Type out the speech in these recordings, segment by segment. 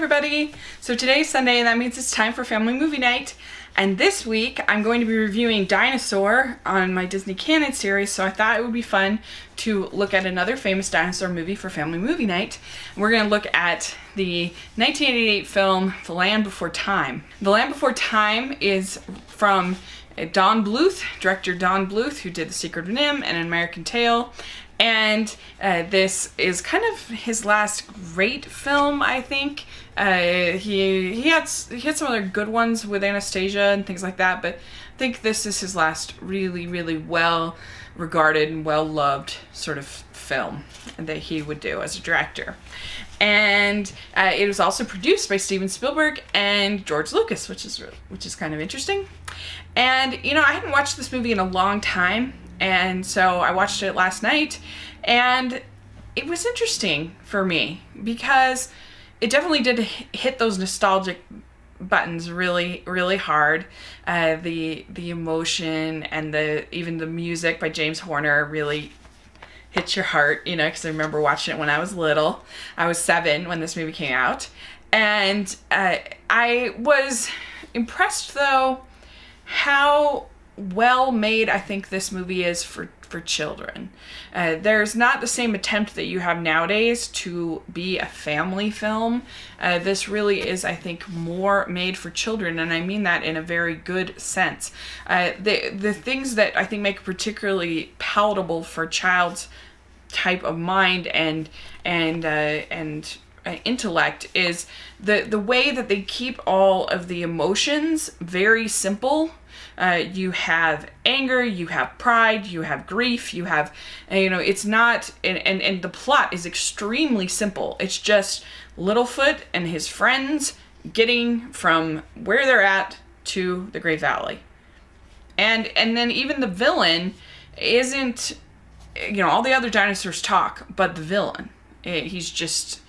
everybody! So today's Sunday and that means it's time for family movie night. And this week I'm going to be reviewing Dinosaur on my Disney Canon series, so I thought it would be fun to look at another famous dinosaur movie for family movie night. We're going to look at the 1988 film The Land Before Time. The Land Before Time is from Don Bluth, director Don Bluth, who did The Secret of NIMH and An American Tail. And this is kind of his last great film, I think. He had some other good ones with Anastasia and things like that, but I think this is his last really well regarded and well loved sort of film that he would do as a director. And it was also produced by Steven Spielberg and George Lucas, which is kind of interesting. And you know, I hadn't watched this movie in a long time. And so I watched it last night, and it was interesting for me because it definitely did hit those nostalgic buttons really hard. The emotion and even the music by James Horner really hits your heart, you know, because I remember watching it when I was little. I was 7 when this movie came out, and I was impressed though how well made I think this movie is for children. There's not the same attempt that you have nowadays to be a family film. This really is, I think, more made for children, and I mean that in a very good sense. The things that I think make it particularly palatable for a child's type of mind and intellect is the way that they keep all of the emotions very simple. You have anger, you have pride, you have grief, you have, you know, it's not, and the plot is extremely simple. It's just Littlefoot and his friends getting from where they're at to the Great Valley. And then even the villain isn't, you know, all the other dinosaurs talk, but the villain, he's just,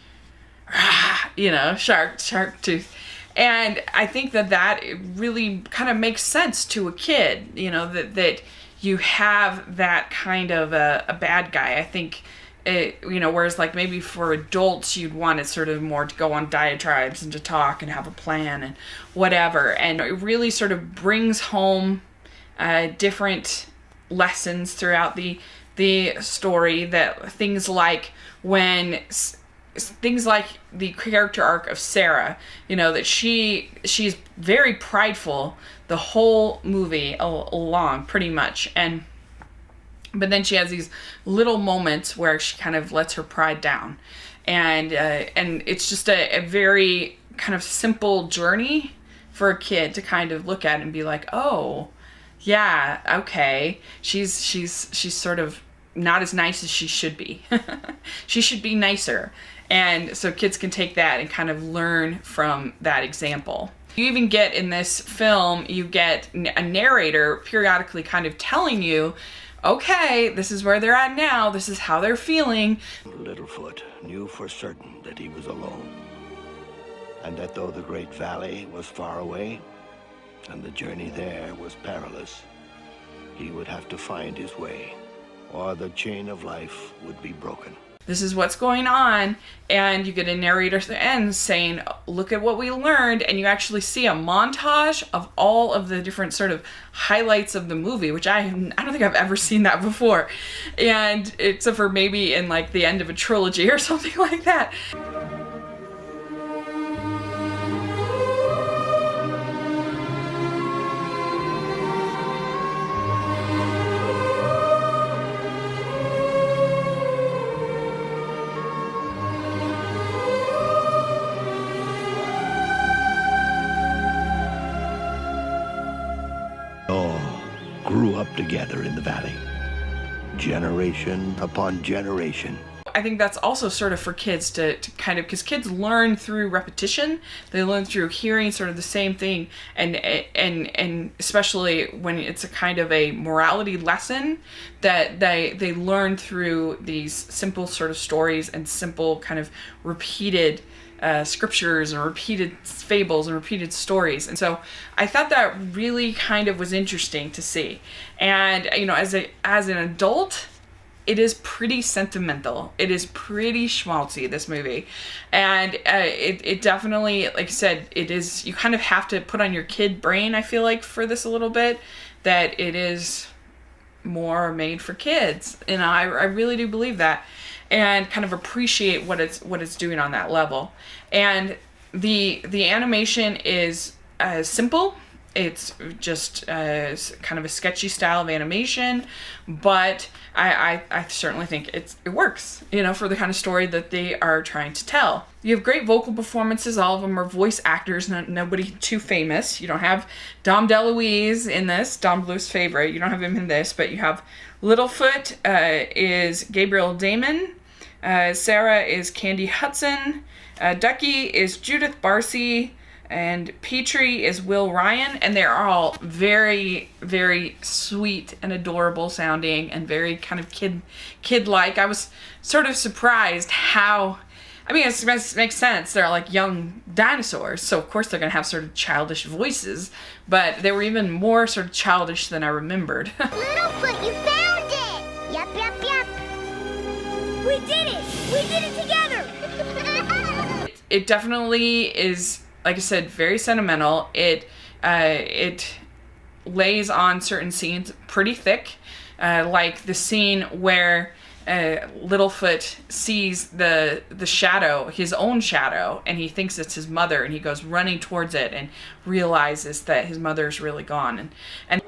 you know, shark tooth. And I think that really kind of makes sense to a kid, you know, that you have that kind of a bad guy. I think, you know, whereas like maybe for adults, you'd want it sort of more to go on diatribes and to talk and have a plan and whatever. And it really sort of brings home different lessons throughout the story, that things like the character arc of Sarah, you know, that she's very prideful the whole movie along pretty much, but then she has these little moments where she kind of lets her pride down, and it's just a very kind of simple journey for a kid to kind of look at and be like, oh yeah, okay, she's sort of not as nice as she should be. She should be nicer. And so kids can take that and kind of learn from that example. You even get in this film, you get a narrator periodically kind of telling you, okay, this is where they're at now, this is how they're feeling. Littlefoot knew for certain that he was alone, and that though the Great Valley was far away and the journey there was perilous, he would have to find his way, or the chain of life would be broken. This is what's going on, and you get a narrator at the end saying, look at what we learned, and you actually see a montage of all of the different sort of highlights of the movie, which I don't think I've ever seen that before, and except for maybe in like the end of a trilogy or something like that. Grew up together in the valley, generation upon generation. I think that's also sort of for kids to kind of, because kids learn through repetition, they learn through hearing sort of the same thing, and especially when it's a kind of a morality lesson that they learn through these simple sort of stories and simple kind of repeated scriptures and repeated fables and repeated stories. And so I thought that really kind of was interesting to see. And, you know, as an adult, it is pretty sentimental. It is pretty schmaltzy, this movie. And it definitely, like I said, it is, you kind of have to put on your kid brain, I feel like, for this a little bit, that it is more made for kids. And I really do believe that, and kind of appreciate what it's doing on that level. And the animation is simple. It's just kind of a sketchy style of animation, but I certainly think it works, you know, for the kind of story that they are trying to tell. You have great vocal performances. All of them are voice actors, nobody too famous. You don't have Dom DeLuise in this, Don Bluth's favorite. You don't have him in this, but you have Littlefoot is Gabriel Damon. Sarah is Candy Hudson. Ducky is Judith Barcy. And Petrie is Will Ryan, and they're all very, very sweet and adorable sounding and very kind of kid-like. I was sort of surprised how, I mean, it makes sense. They're like young dinosaurs, so of course they're going to have sort of childish voices, but they were even more sort of childish than I remembered. Littlefoot, you found it! Yup, yup, yup. We did it! We did it together! It definitely is, like I said, very sentimental. It lays on certain scenes pretty thick, like the scene where Littlefoot sees the shadow, his own shadow, and he thinks it's his mother, and he goes running towards it and realizes that his mother's really gone. And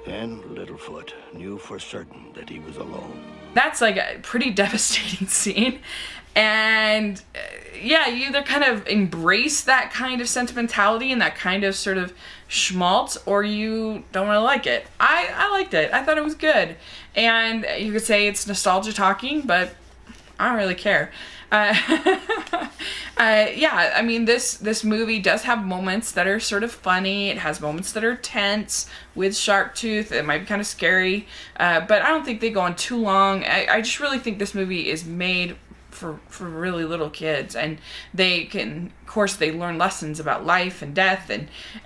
Then Littlefoot knew for certain that he was alone. that's like a pretty devastating scene. And yeah, you either kind of embrace that kind of sentimentality and that kind of sort of schmaltz, or you don't really like it. I liked it. I thought it was good. And you could say it's nostalgia talking, but I don't really care. Yeah, I mean, this movie does have moments that are sort of funny. It has moments that are tense with Sharktooth. It might be kind of scary, but I don't think they go on too long. I just really think this movie is made for really little kids, and they can, of course, they learn lessons about life and death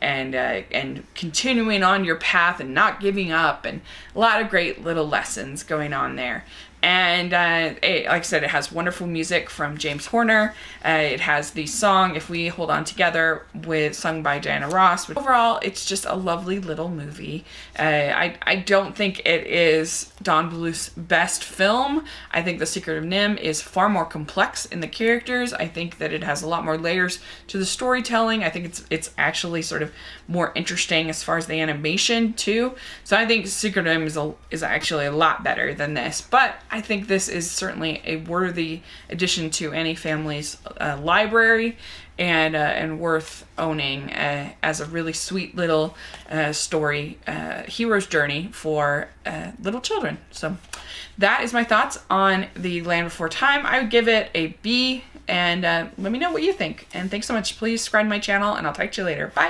and continuing on your path and not giving up, and a lot of great little lessons going on there. And like I said, it has wonderful music from James Horner. It has the song "If We Hold On Together" sung by Diana Ross. But overall, it's just a lovely little movie. I don't think it is Don Bluth's best film. I think The Secret of NIMH is far more complex in the characters. I think that it has a lot more layers to the storytelling. I think it's actually sort of more interesting as far as the animation too. So I think Secret of NIMH is actually a lot better than this. But I think this is certainly a worthy addition to any family's library, and worth owning as a really sweet little story, hero's journey for little children. So that is my thoughts on The Land Before Time. I would give it a B, and let me know what you think. And thanks so much. Please subscribe to my channel, and I'll talk to you later. Bye.